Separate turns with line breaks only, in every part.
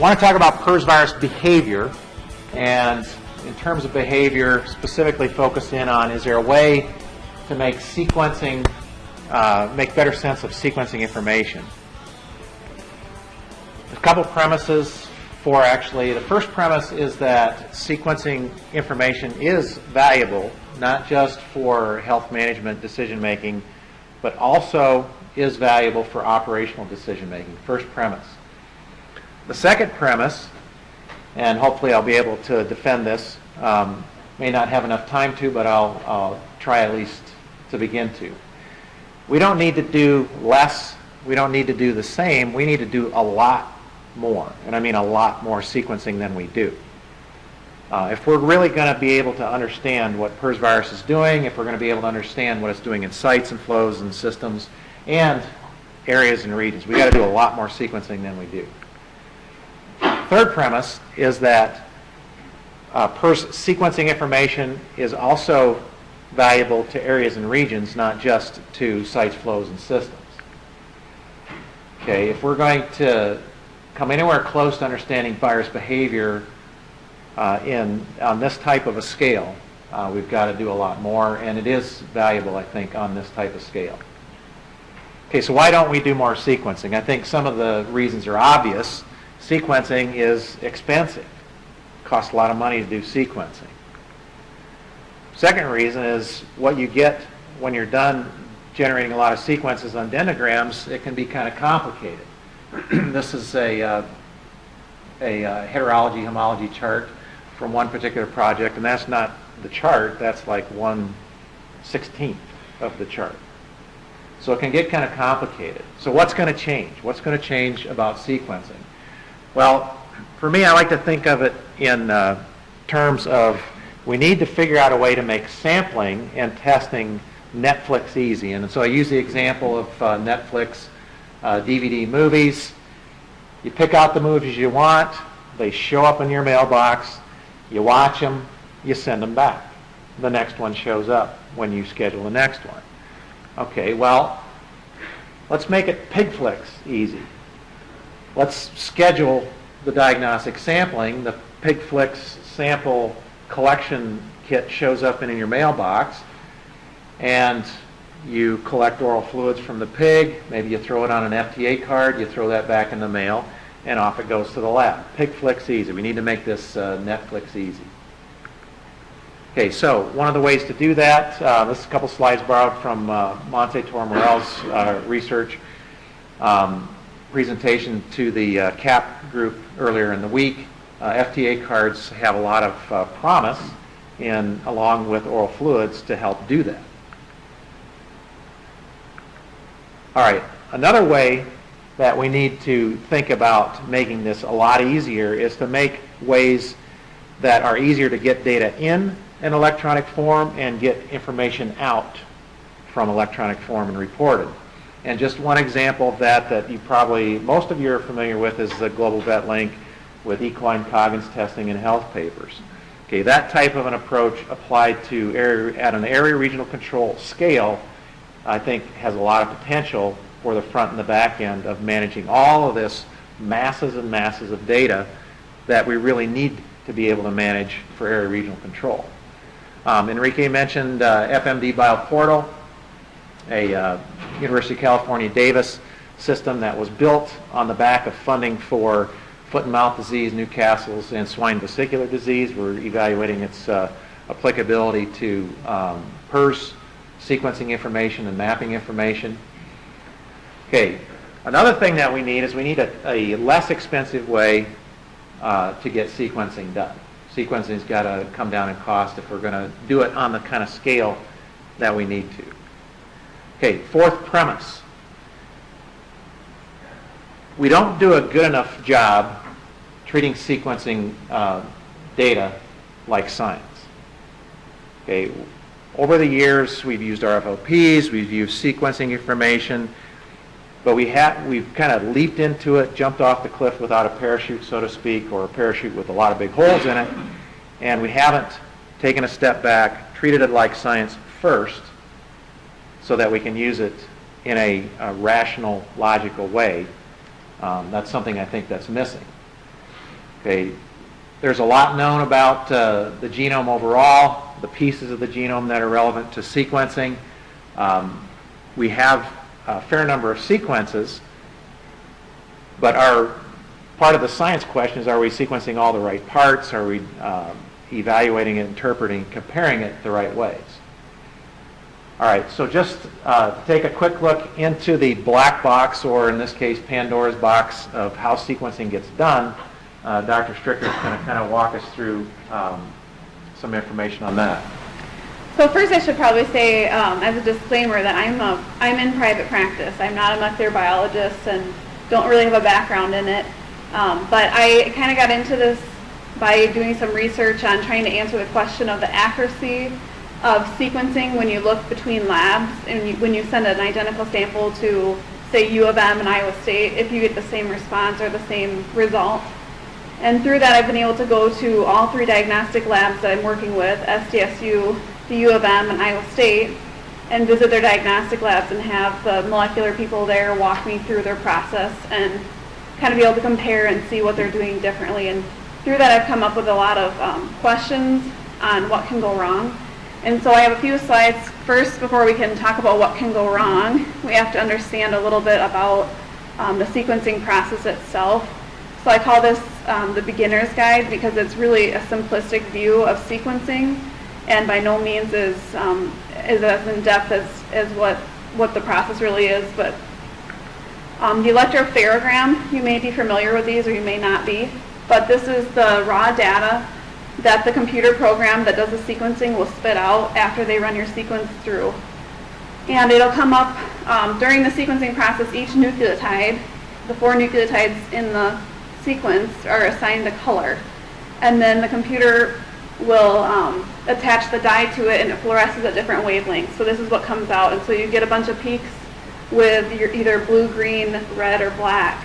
want to talk about PRRS virus behavior, and in terms of behavior, specifically focus in on, is there a way to make sequencing, make better sense of sequencing information? A couple premises for actually. The first premise is that sequencing information is valuable, not just for health management decision making, but also is valuable for operational decision making. First premise. The second premise, and hopefully I'll be able to defend this, may not have enough time to, but I'll try at least to begin to. We don't need to do less, we don't need to do the same, we need to do a lot more, and I mean a lot more sequencing than we do. If we're really going to be able to understand what PRRS virus is doing, if we're going to be able to understand what it's doing in sites and flows and systems and areas and regions, we got to do a lot more sequencing than we do. Third premise is that PRRS sequencing information is also valuable to areas and regions, not just to sites, flows, and systems. Okay, if we're going to come anywhere close to understanding virus behavior on this type of a scale, we've got to do a lot more, and it is valuable, I think, on this type of scale. Okay, so why don't we do more sequencing? I think some of the reasons are obvious. Sequencing is expensive. It costs a lot of money to do sequencing. Second reason is what you get when you're done generating a lot of sequences on dendograms, it can be kind of complicated. This is a heterology homology chart from one particular project, and that's not the chart, that's like 1/16 of the chart. So it can get kind of complicated. So what's going to change? What's going to change about sequencing? Well, for me, I like to think of it in terms of we need to figure out a way to make sampling and testing Netflix easy. And so I use the example of Netflix DVD movies. You pick out the movies you want, they show up in your mailbox, you watch them, you send them back. The next one shows up when you schedule the next one. Okay, well, let's make it Pigflix easy. Let's schedule the diagnostic sampling. The Pigflix sample collection kit shows up in your mailbox, and you collect oral fluids from the pig, maybe you throw it on an FTA card, you throw that back in the mail, and off it goes to the lab. Pigflix easy. We need to make this Netflix easy. Okay, so one of the ways to do that, this is a couple slides borrowed from Monte Tormorel's research presentation to the CAP group earlier in the week. FTA cards have a lot of promise along with oral fluids to help do that. All right, another way that we need to think about making this a lot easier is to make ways that are easier to get data in an electronic form and get information out from electronic form and reported. And just one example of that you probably, most of you are familiar with, is the Global Vet Link with equine Coggins testing in health papers. Okay, that type of an approach applied to at an area regional control scale, I think has a lot of potential for the front and the back end of managing all of this masses and masses of data that we really need to be able to manage for area regional control. Enrique mentioned FMD BioPortal, a University of California Davis system that was built on the back of funding for foot and mouth disease, Newcastle's, and swine vesicular disease. We're evaluating its applicability to PRRS sequencing information and mapping information. Okay, another thing that we need is we need a less expensive way to get sequencing done. Sequencing's got to come down in cost if we're going to do it on the kind of scale that we need to. Okay, fourth premise. We don't do a good enough job treating sequencing data like science. Okay, over the years we've used RFOPs, we've used sequencing information, but we've kind of leaped into it, jumped off the cliff without a parachute, so to speak, or a parachute with a lot of big holes in it, and we haven't taken a step back, treated it like science first, so that we can use it in a rational, logical way. That's something I think that's missing. Okay, there's a lot known about the genome overall, the pieces of the genome that are relevant to sequencing. We have a fair number of sequences, but part of the science question is, are we sequencing all the right parts? Are we evaluating it, interpreting, comparing it the right ways? All right, so just take a quick look into the black box, or in this case, Pandora's box, of how sequencing gets done. Dr. Stricker is going to kind of walk us through some information on that.
So first I should probably say, as a disclaimer, that I'm in private practice. I'm not a molecular biologist and don't really have a background in it. But I kind of got into this by doing some research on trying to answer the question of the accuracy of sequencing when you look between labs and when you send an identical sample to, say, U of M and Iowa State, if you get the same response or the same result. And through that, I've been able to go to all 3 diagnostic labs that I'm working with, SDSU, the U of M, and Iowa State, and visit their diagnostic labs and have the molecular people there walk me through their process and kind of be able to compare and see what they're doing differently. And through that, I've come up with a lot of questions on what can go wrong. And so I have a few slides. First, before we can talk about what can go wrong, we have to understand a little bit about the sequencing process itself. So I call this the beginner's guide because it's really a simplistic view of sequencing, and by no means is as in depth as what the process really is. But the electropherogram, you may be familiar with these or you may not be, but this is the raw data that the computer program that does the sequencing will spit out after they run your sequence through. And it'll come up during the sequencing process. Each nucleotide, the 4 nucleotides in the sequence, are assigned a color, and then the computer will attach the dye to it, and it fluoresces at different wavelengths. So this is what comes out, and so you get a bunch of peaks with your either blue, green, red, or black.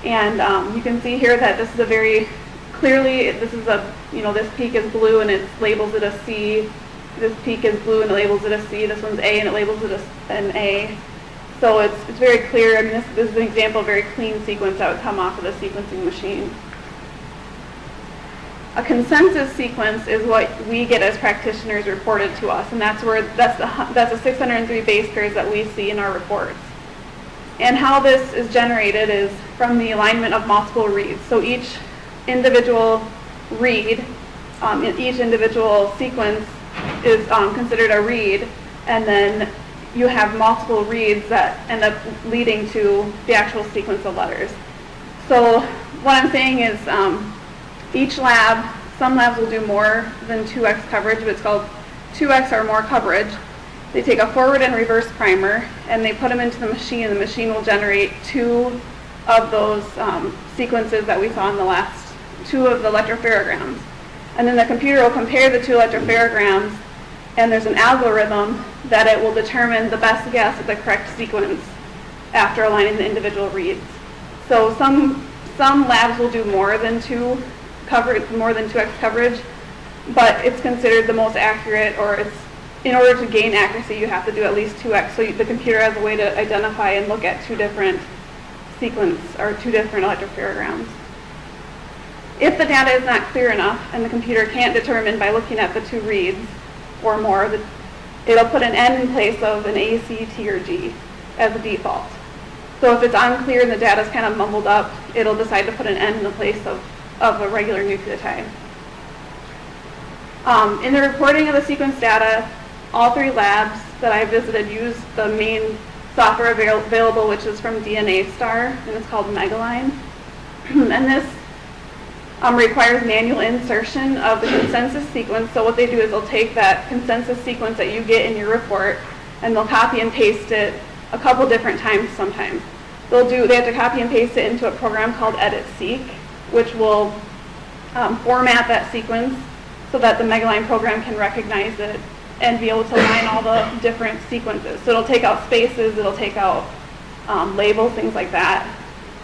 And you can see here that this is a very clearly, this is a, this peak is blue and it labels it a C. This peak is blue and it labels it a C. This one's A and it labels it an A. So it's very clear. I mean, this is an example of a very clean sequence that would come off of the sequencing machine. A consensus sequence is what we get as practitioners reported to us, and that's the 603 base pairs that we see in our reports. And how this is generated is from the alignment of multiple reads. So each individual read, each individual sequence is considered a read, and then you have multiple reads that end up leading to the actual sequence of letters. So what I'm saying is each lab, some labs will do more than 2x coverage, but it's called 2x or more coverage. They take a forward and reverse primer and they put them into the machine, and the machine will generate 2 of those sequences that we saw in the last 2 of the electropherograms. And then the computer will compare the 2 electropherograms, and there's an algorithm that it will determine the best guess at the correct sequence after aligning the individual reads. So some labs will do more than 2x coverage, but it's considered the most accurate, or it's, in order to gain accuracy, you have to do at least 2x. So the computer has a way to identify and look at 2 different sequence or 2 different electropherograms. If the data is not clear enough and the computer can't determine by looking at the 2 reads or more, it'll put an N in place of an A, C, T, or G as a default. So if it's unclear and the data is kind of mumbled up, it'll decide to put an N in the place of a regular nucleotide. In the reporting of the sequence data, all 3 labs that I visited use the main software available, which is from DNA Star, and it's called Megalign. And this requires manual insertion of the consensus sequence. So what they do is they'll take that consensus sequence that you get in your report and they'll copy and paste it a couple different times sometimes. They have to copy and paste it into a program called EditSeq, which will format that sequence so that the Megalign program can recognize it and be able to align all the different sequences. So it'll take out spaces, it'll take out labels, things like that.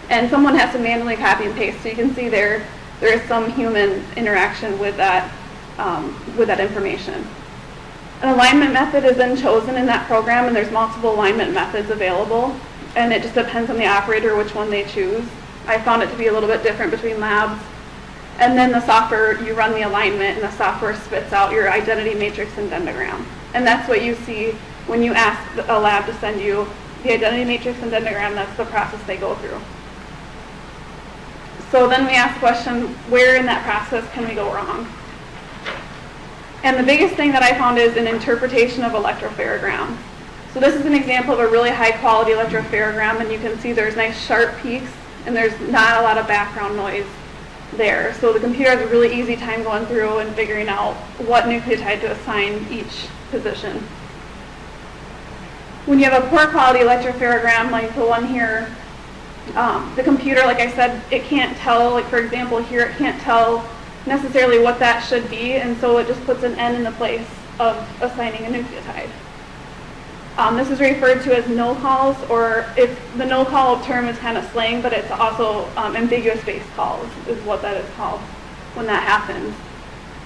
And someone has to manually copy and paste. So you can see there is some human interaction with that information. An alignment method is then chosen in that program, and there's multiple alignment methods available, and it just depends on the operator which one they choose. I found it to be a little bit different between labs. And then the software, you run the alignment, and the software spits out your identity matrix and dendogram. And that's what you see when you ask a lab to send you the identity matrix and dendogram. That's the process they go through. So then we ask the question, where in that process can we go wrong? And the biggest thing that I found is an interpretation of electropherogram. So this is an example of a really high quality electropherogram, and you can see there's nice sharp peaks, and there's not a lot of background noise there. So the computer has a really easy time going through and figuring out what nucleotide to assign each position. When you have a poor quality electropherogram, like the one here, the computer, like I said, it can't tell, like for example here, it can't tell necessarily what that should be, and so it just puts an N in the place of assigning a nucleotide. This is referred to as no-calls, or if the no-call term is kind of slang, but it's also ambiguous base calls is what that is called when that happens.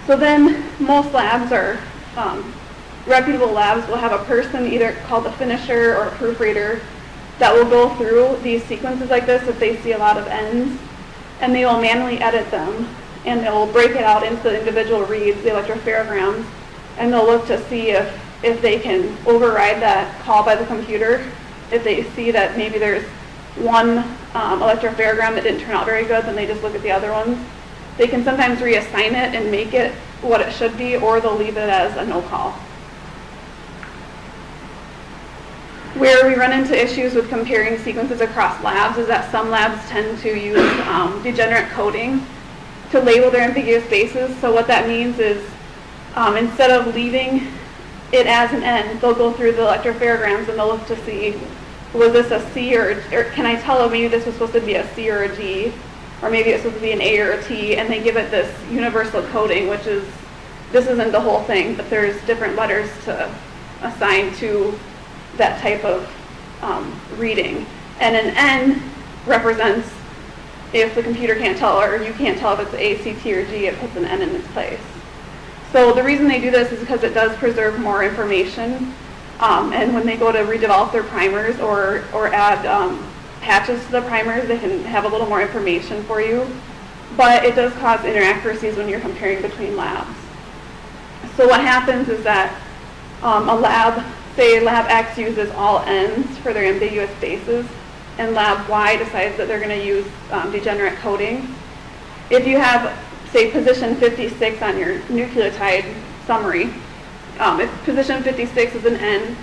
So then most labs or reputable labs will have a person either called a finisher or a proofreader that will go through these sequences like this if they see a lot of N's, and they will manually edit them, and they'll break it out into the individual reads, the electropherograms, and they'll look to see if they can override that call by the computer. If they see that maybe there's one electropherogram that didn't turn out very good, then they just look at the other ones. They can sometimes reassign it and make it what it should be, or they'll leave it as a no call. Where we run into issues with comparing sequences across labs is that some labs tend to use degenerate coding to label their ambiguous bases. So what that means is instead of leaving it as an N, they'll go through the electropherograms and they'll look to see, was this a C or can I tell maybe this was supposed to be a C or a G, or maybe it's supposed to be an A or a T, and they give it this universal coding, which is, this isn't the whole thing, but there's different letters to assign to that type of reading. And an N represents if the computer can't tell, or you can't tell if it's A, C, T, or G, it puts an N in its place. So the reason they do this is because it does preserve more information, and when they go to redevelop their primers or add patches to the primers, they can have a little more information for you. But it does cause inaccuracies when you're comparing between labs. So what happens is that a lab, say lab X uses all N's for their ambiguous bases, and lab Y decides that they're going to use degenerate coding. If you have, say, position 56 on your nucleotide summary, if position 56 is an N,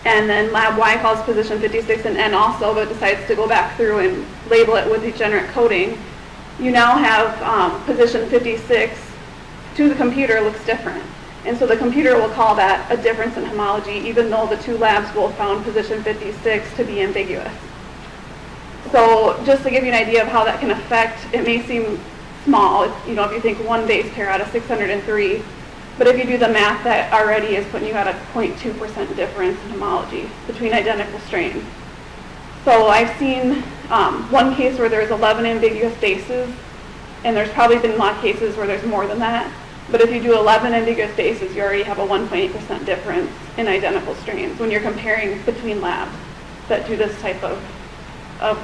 and then lab Y calls position 56 an N also, but decides to go back through and label it with degenerate coding, you now have position 56 to the computer looks different. And so the computer will call that a difference in homology, even though the two labs both found position 56 to be ambiguous. So just to give you an idea of how that can affect, it may seem small, if you think one base pair out of 603, but if you do the math, that already is putting you at a 0.2% difference in homology between identical strains. So I've seen one case where there's 11 ambiguous bases, and there's probably been a lot of cases where there's more than that. But if you do 11 ambiguous bases, you already have a 1.8% difference in identical strains when you're comparing between labs that do this type of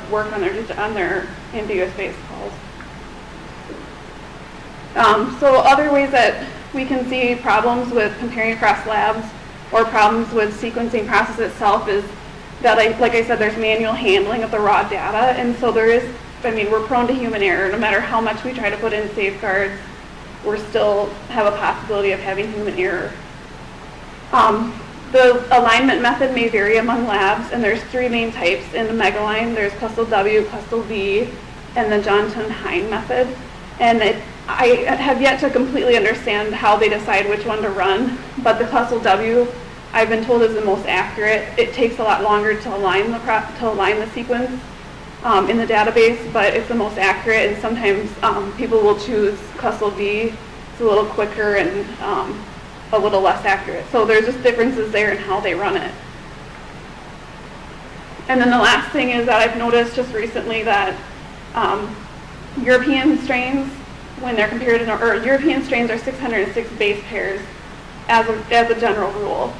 work on their ambiguous base calls. So other ways that we can see problems with comparing across labs or problems with sequencing process itself is that, like I said, there's manual handling of the raw data, and so we're prone to human error. No matter how much we try to put in safeguards, we still have a possibility of having human error. The alignment method may vary among labs, and there's three main types in the Megalign. There's Clustal W, Clustal V, and the Jotun-Hein method. And I have yet to completely understand how they decide which one to run, but the Clustal W, I've been told, is the most accurate. It takes a lot longer to align the sequence in the database, but it's the most accurate, and sometimes people will choose Clustal V. It's a little quicker and a little less accurate. So there's just differences there in how they run it. And then the last thing is that I've noticed just recently that European strains, when they're compared European strains are 606 base pairs as a general rule.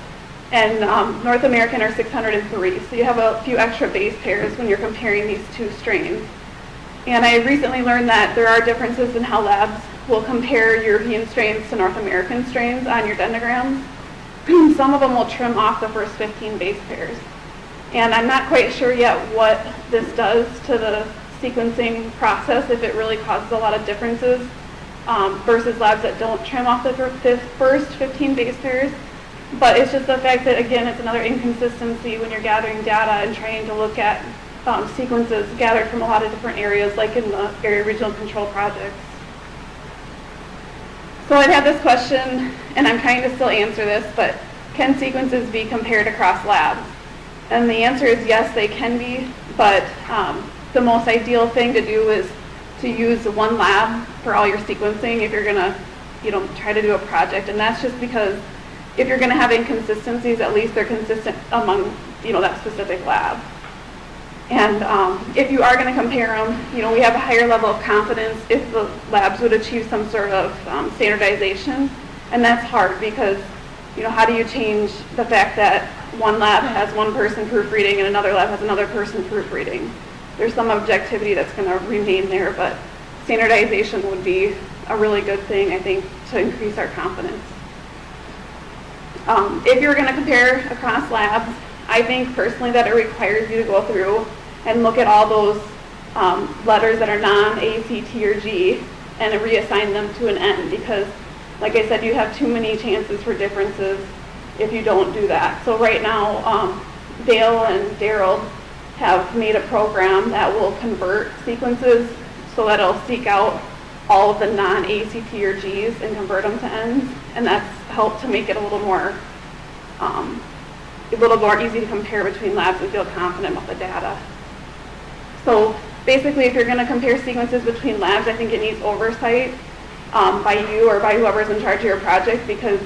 And North American are 603. So you have a few extra base pairs when you're comparing these two strains. And I recently learned that there are differences in how labs will compare European strains to North American strains on your dendograms. Some of them will trim off the first 15 base pairs. And I'm not quite sure yet what this does to the sequencing process, if it really causes a lot of differences versus labs that don't trim off the first 15 base pairs. But it's just the fact that, again, it's another inconsistency when you're gathering data and trying to look at sequences gathered from a lot of different areas, like in the area regional control projects. So I have this question, and I'm trying to still answer this, but can sequences be compared across labs? And the answer is yes, they can be, but the most ideal thing to do is to use one lab for all your sequencing if you're going to, try to do a project. And that's just because if you're going to have inconsistencies, at least they're consistent among, that specific lab. And if you are going to compare them, we have a higher level of confidence if the labs would achieve some sort of standardization. And that's hard because, how do you change the fact that one lab has one person proofreading and another lab has another person proofreading? There's some objectivity that's going to remain there, but standardization would be a really good thing, I think, to increase our confidence. If you're going to compare across labs, I think personally that it requires you to go through and look at all those letters that are non-A, C, T, or G and reassign them to an N because, like I said, you have too many chances for differences if you don't do that. So right now, Dale and Daryl have made a program that will convert sequences so that it'll seek out all of the non-A, C, T, or Gs and convert them to Ns, and that's helped to make it a little more easy to compare between labs and feel confident about the data. So basically, if you're going to compare sequences between labs, I think it needs oversight by you or by whoever's in charge of your project because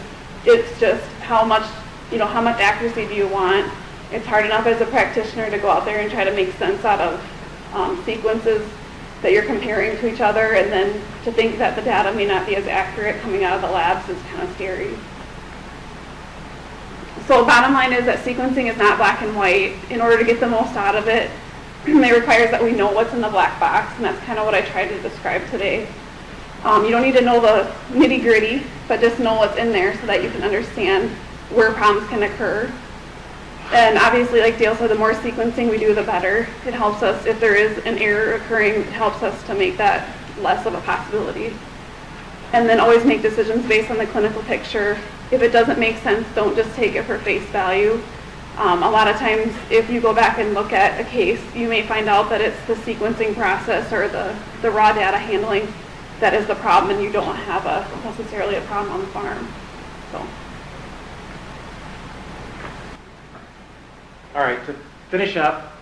it's just how much accuracy do you want? It's hard enough as a practitioner to go out there and try to make sense out of sequences that you're comparing to each other, and then to think that the data may not be as accurate coming out of the labs is kind of scary. So bottom line is that sequencing is not black and white. In order to get the most out of it, it requires that we know what's in the black box, and that's kind of what I tried to describe today. You don't need to know the nitty-gritty, but just know what's in there so that you can understand where problems can occur. And obviously, like Dale said, the more sequencing we do, the better. It helps us, if there is an error occurring, it helps us to make that less of a possibility. And then always make decisions based on the clinical picture. If it doesn't make sense, don't just take it for face value. A lot of times, if you go back and look at a case, you may find out that it's the sequencing process or the raw data handling that is the problem, and you don't have necessarily a problem on the farm. So.
All right, to finish up,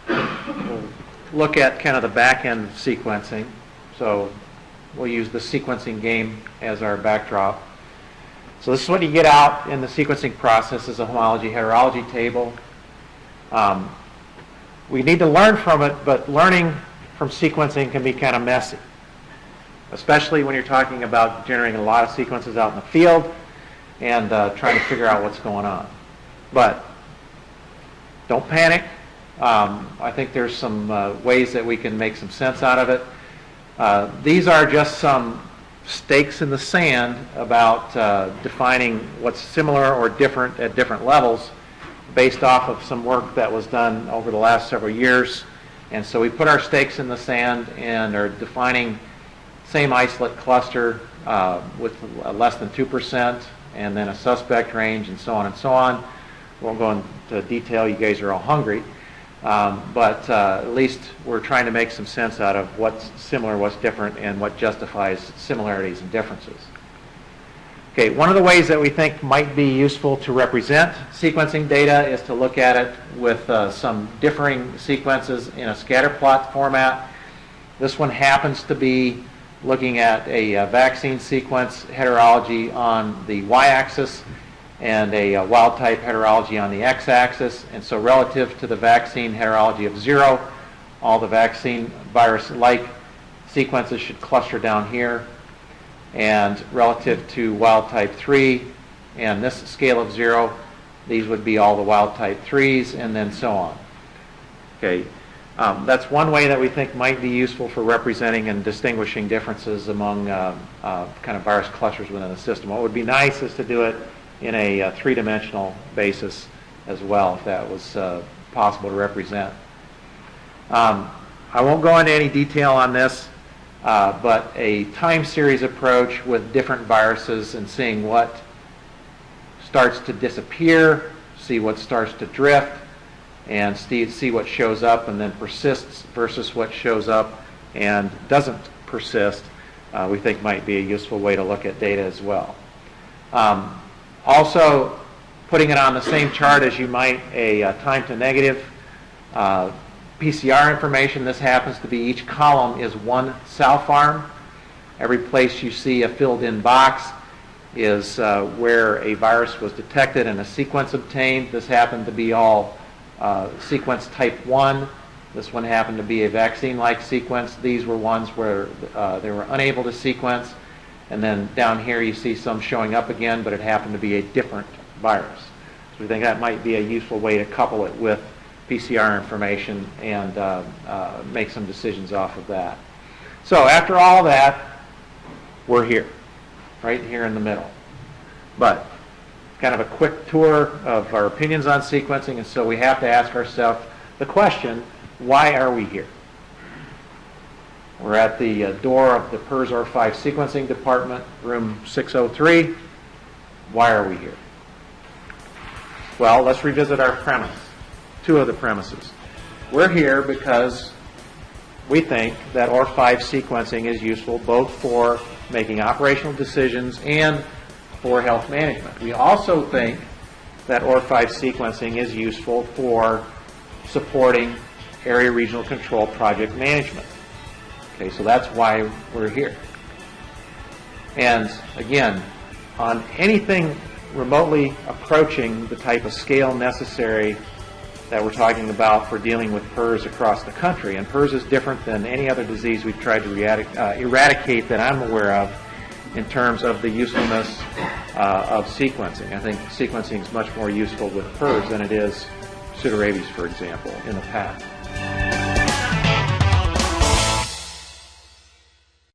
we'll look at kind of the back-end sequencing. So we'll use the sequencing game as our backdrop. So this is what you get out in the sequencing process is a homology heterology table. We need to learn from it, but learning from sequencing can be kind of messy, especially when you're talking about generating a lot of sequences out in the field and trying to figure out what's going on. But don't panic. I think there's some ways that we can make some sense out of it. These are just some stakes in the sand about defining what's similar or different at different levels based off of some work that was done over the last several years. And so we put our stakes in the sand and are defining same isolate cluster with less than 2% and then a suspect range and so on and so on. Won't go into detail, you guys are all hungry, but at least we're trying to make some sense out of what's similar, what's different, and what justifies similarities and differences. Okay, one of the ways that we think might be useful to represent sequencing data is to look at it with some differing sequences in a scatter plot format. This one happens to be looking at a vaccine sequence heterology on the y-axis and a wild-type heterology on the x-axis. And so relative to the vaccine heterology of 0, all the vaccine virus-like sequences should cluster down here. And relative to wild-type 3 and this scale of 0, these would be all the wild-type 3s and then so on. Okay. That's one way that we think might be useful for representing and distinguishing differences among kind of virus clusters within the system. What would be nice is to do it in a three-dimensional basis as well, if that was possible to represent. I won't go into any detail on this, but a time series approach with different viruses and seeing what starts to disappear, see what starts to drift, and see what shows up and then persists versus what shows up and doesn't persist, we think might be a useful way to look at data as well. Also, putting it on the same chart as you might a time to negative PCR information. This happens to be each column is one cell farm. Every place you see a filled in box is where a virus was detected and a sequence obtained. This happened to be all sequence type 1. This one happened to be a vaccine-like sequence. These were ones where they were unable to sequence. And then down here you see some showing up again, but it happened to be a different virus. So we think that might be a useful way to couple it with PCR information and make some decisions off of that. So after all that, we're here, right here in the middle. But kind of a quick tour of our opinions on sequencing, and so we have to ask ourselves the question, why are we here? We're at the door of the PRRS OR5 sequencing department, room 603. Why are we here? Well, let's revisit our premise, two of the premises. We're here because we think that OR5 sequencing is useful both for making operational decisions and for health management. We also think that OR5 sequencing is useful for supporting area regional control project management. Okay, so that's why we're here. And again, on anything remotely approaching the type of scale necessary that we're talking about for dealing with PRRS across the country, and PRRS is different than any other disease we've tried to eradicate that I'm aware of in terms of the usefulness of sequencing. I think sequencing is much more useful with PRRS than it is pseudorabies, for example, in the past.